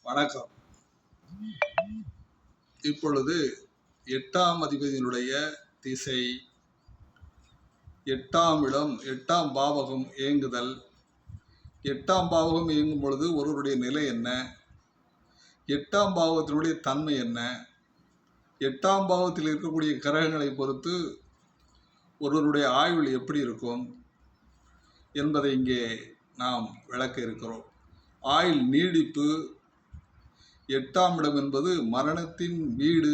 வணக்கம். இப்பொழுது 8ஆம் அதிபதியினுடைய திசை, 8ஆம் இடம், 8ஆம் பாவகம் இயங்குதல். 8ஆம் பாவகம் இயங்கும் பொழுது ஒருவருடைய நிலை என்ன, 8ஆம் பாவத்தினுடைய தன்மை என்ன, 8ஆம் பாவத்தில் இருக்கக்கூடிய கிரகங்களை பொறுத்து ஒருவருடைய ஆயுள் எப்படி இருக்கும் என்பதை இங்கே நாம் விளக்க இருக்கிறோம். ஆயுள் நீடிப்பு, 8ஆம் இடம் என்பது மரணத்தின் வீடு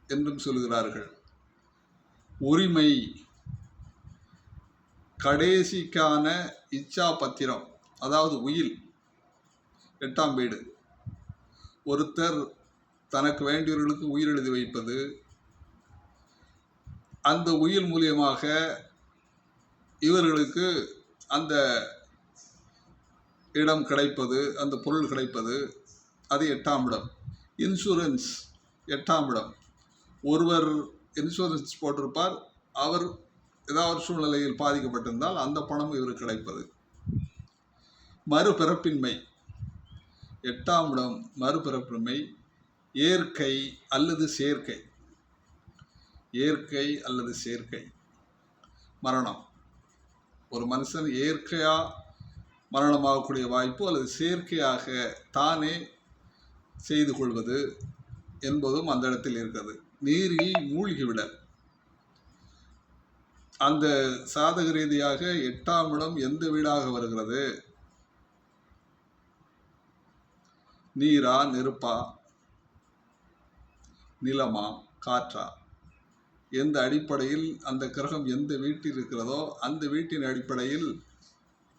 என்றும் சொல்கிறார்கள். உரிமை, கடைசிக்கான இச்சா பத்திரம், அதாவது உயில் 8ஆம் வீடு. ஒருத்தர் தனக்கு வேண்டியவர்களுக்கு உயிர் எழுதி வைப்பது, அந்த உயில் மூலியமாக இவர்களுக்கு அந்த இடம் கிடைப்பது, அந்த பொருள் கிடைப்பது, அது 8ஆம் இடம். இன்சூரன்ஸ் 8ஆம் இடம். ஒருவர் இன்சூரன்ஸ் போட்டிருப்பார், அவர் ஏதாவது சூழ்நிலையில் பாதிக்கப்பட்டிருந்தால் அந்த பணம் இவருக்கு கிடைப்பது. மறுபிறப்பின்மை 8ஆம் இடம், மறுபிறப்பின்மை, இயற்கை அல்லது சேர்க்கை, இயற்கை அல்லது சேர்க்கை, மரணம். ஒரு மனுஷன் இயற்கையாக மரணமாகக்கூடிய வாய்ப்பு அல்லது செயற்கையாக தானே செய்து கொள்வது என்பதும் அந்த இடத்தில் இருக்கிறது. நீரில் மூழ்கிவிடல். அந்த சாதக ரீதியாக 8ஆம் இடம் எந்த வீடாக வருகிறது? நீரா, நெருப்பா, நிலமா, காற்றா, எந்த அடிப்படையில் அந்த கிரகம் எந்த வீட்டில் இருக்கிறதோ அந்த வீட்டின் அடிப்படையில்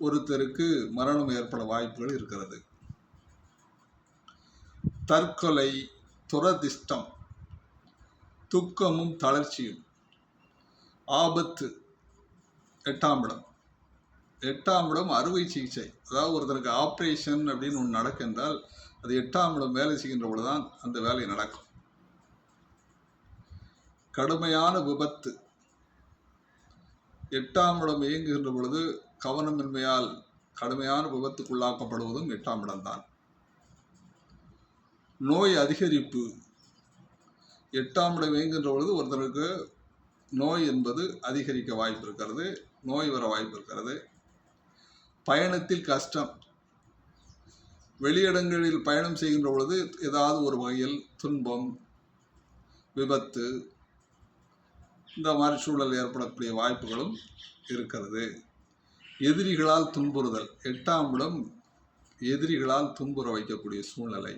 ஒருத்தருக்கு மரணம் ஏற்பட வாய்ப்புகள் இருக்கிறது. தற்கொலை, துரதிஷ்டம், துக்கமும் தளர்ச்சியும், ஆபத்து 8ஆம் இடம். 8ஆம் இடம் அறுவை சிகிச்சை, அதாவது ஒருத்தருக்கு ஆப்ரேஷன் அப்படின்னு ஒன்று நடக்கின்றால் அது 8ஆம் இடம் வேலை செய்கின்ற பொழுதுதான் அந்த வேலை நடக்கும். கடுமையான விபத்து, 8ஆம் இடம் இயங்குகின்ற பொழுது கவனமின்மையால் கடுமையான விபத்துக்குள்ளாக்கப்படுவதும் 8ஆம் இடம்தான். நோய் அதிகரிப்பு, 8ஆம் இடம் இயங்குகின்ற பொழுது ஒருத்தருக்கு நோய் என்பது அதிகரிக்க வாய்ப்பு இருக்கிறது, நோய் வர வாய்ப்பு இருக்கிறது. பயணத்தில் கஷ்டம், வெளியிடங்களில் பயணம் செய்கின்ற பொழுது ஏதாவது ஒரு வகையில் துன்பம், விபத்து, இந்த மாதிரி சூழல் ஏற்படக்கூடிய வாய்ப்புகளும் இருக்கிறது. எதிரிகளால் துன்புறுதல், 8ஆம் இடம் எதிரிகளால் துன்புற வைக்கக்கூடிய சூழ்நிலை.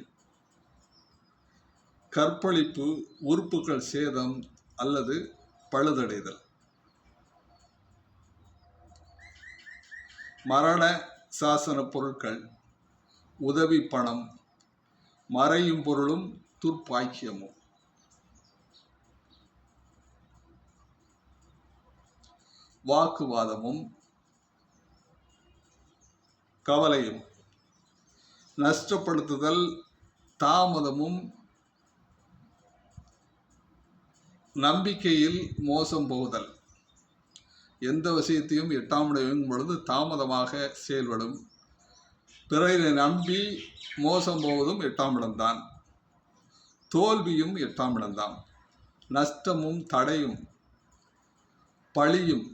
கற்பழிப்பு, உறுப்புகள் சேதம் அல்லது பழுதடைதல். மரண சாசன பொருட்கள், உதவி பணம், மறையும் பொருளும் துர்ப்பாக்கியமும். வாக்குவாதமும் கவலையும், நஷ்டப்படுத்துதல், தாமதமும், நம்பிக்கையில் மோசம் போகுதல். எந்த விஷயத்தையும் 8ஆம் இடம் இயங்கும் பொழுது தாமதமாக செயல்படும். பிறரை நம்பி மோசம் போவதும் 8ஆம் இடம்தான். தோல்வியும் 8ஆம் இடம்தான். நஷ்டமும் தடையும், பழியும்,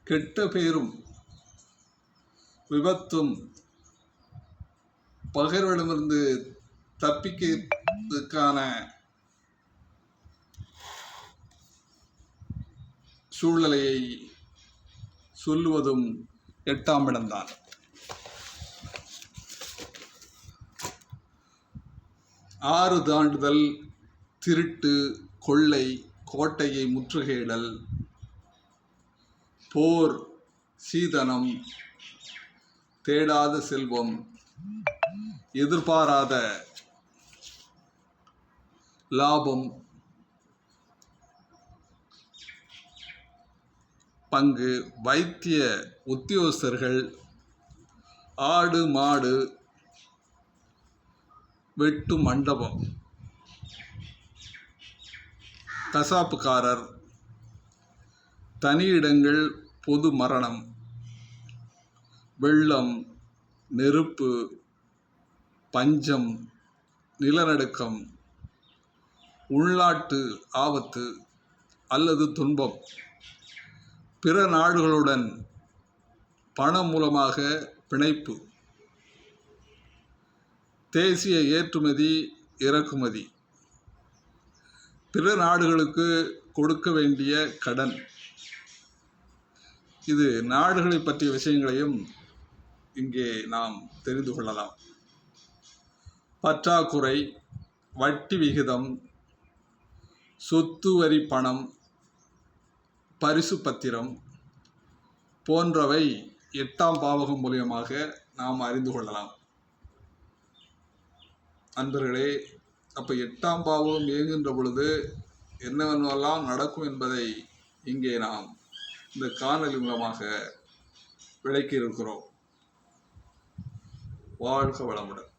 கெட்ட பேரும், விபத்தும், பகைவரிடமிருந்து தப்பிக்கிறதுக்கான சூழ்நிலையை சொல்லுவதும் 8ஆம் இடம்தான். ஆறு தாண்டுதல், திருட்டு, கொள்ளை, கோட்டையை முற்றுகையிடல், போர், சீதனம், தேடாத செல்வம், எதிர்பாராத லாபம், பங்கு, வைத்திய உத்தியோகஸ்தர்கள், ஆடு மாடு, வெட்டு மண்டபம், கசாப்புக்காரர், தனியிடங்கள், பொது மரணம், வெள்ளம், நெருப்பு, பஞ்சம், நிலநடுக்கம், உள்நாட்டு ஆபத்து அல்லது துன்பம், பிற நாடுகளுடன் பணம் மூலமாக பிணைப்பு, தேசிய ஏற்றுமதி இறக்குமதி, பிற நாடுகளுக்கு கொடுக்க வேண்டிய கடன், இது நாடுகளை பற்றிய விஷயங்களையும் இங்கே நாம் தெரிந்து கொள்ளலாம். பற்றாக்குறை, வட்டி விகிதம், சொத்து வரி பணம், பரிசு பத்திரம் போன்றவை 8ஆம் பாவகம் மூலியமாக நாம் அறிந்து கொள்ளலாம். நண்பர்களே, அப்போ 8ஆம் பாவகம் இயங்குகின்ற பொழுது என்னவென்னெல்லாம் நடக்கும் என்பதை இங்கே நாம் இந்த காணொலி மூலமாக விளக்கி இருக்கிறோம். வாழ்க வளமுடன்.